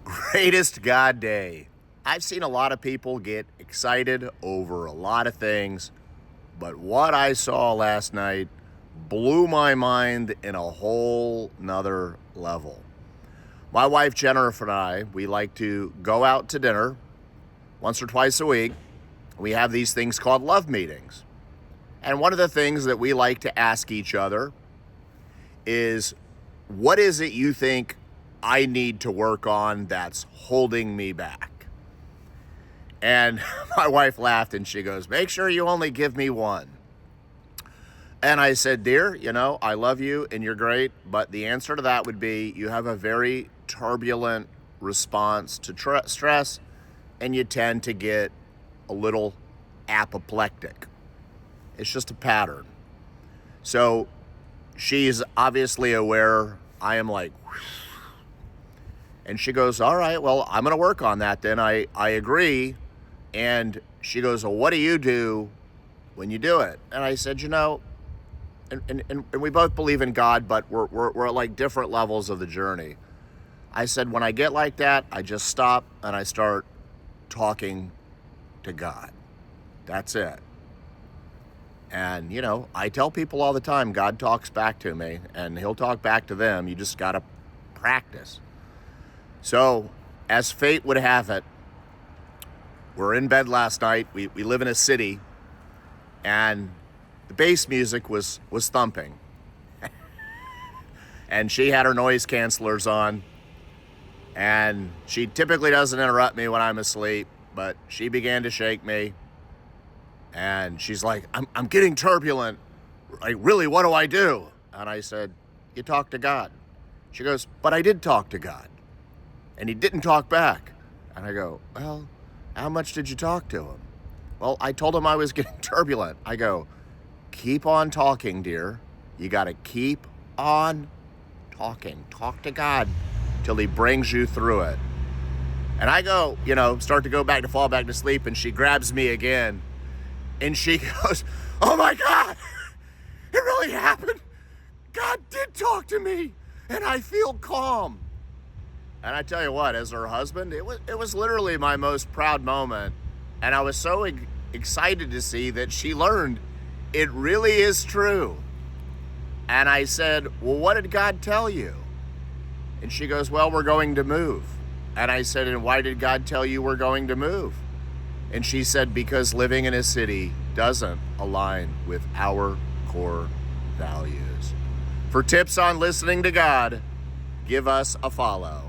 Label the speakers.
Speaker 1: Greatest God day. I've seen a lot of people get excited over a lot of things, but what I saw last night blew my mind in a whole nother level. My wife Jennifer and I, we like to go out to dinner once or twice a week. We have these things called love meetings. And one of the things that we like to ask each other is, what is it you think I need to work on that's holding me back? And my wife laughed and she goes, make sure you only give me one. And I said, dear, I love you and you're great, but the answer to that would be you have a very turbulent response to stress and you tend to get a little apoplectic. It's just a pattern. So she's obviously aware I am like, whew. And she goes, all right, well, I'm going to work on that then. I agree. And she goes, well, what do you do when you do it? And I said, and we both believe in God, but we're at like different levels of the journey. I said, when I get like that, I just stop and I start talking to God. That's it. And, I tell people all the time, God talks back to me and he'll talk back to them. You just got to practice. So, as fate would have it, we're in bed last night. We live in a city, and the bass music was thumping. And she had her noise cancelers on, and she typically doesn't interrupt me when I'm asleep, but she began to shake me, and she's like, I'm getting turbulent. Like, really, what do I do? And I said, you talk to God. She goes, but I did talk to God. And he didn't talk back. And I go, well, how much did you talk to him? Well, I told him I was getting turbulent. I go, keep on talking, dear. You got to keep on talking. Talk to God till he brings you through it. And I go, start to fall back to sleep. And she grabs me again. And she goes, oh my God, it really happened. God did talk to me. And I feel calm. And I tell you what, as her husband, it was literally my most proud moment. And I was so excited to see that she learned it really is true. And I said, well, what did God tell you? And she goes, well, we're going to move. And I said, and why did God tell you we're going to move? And she said, because living in a city doesn't align with our core values. For tips on listening to God, give us a follow.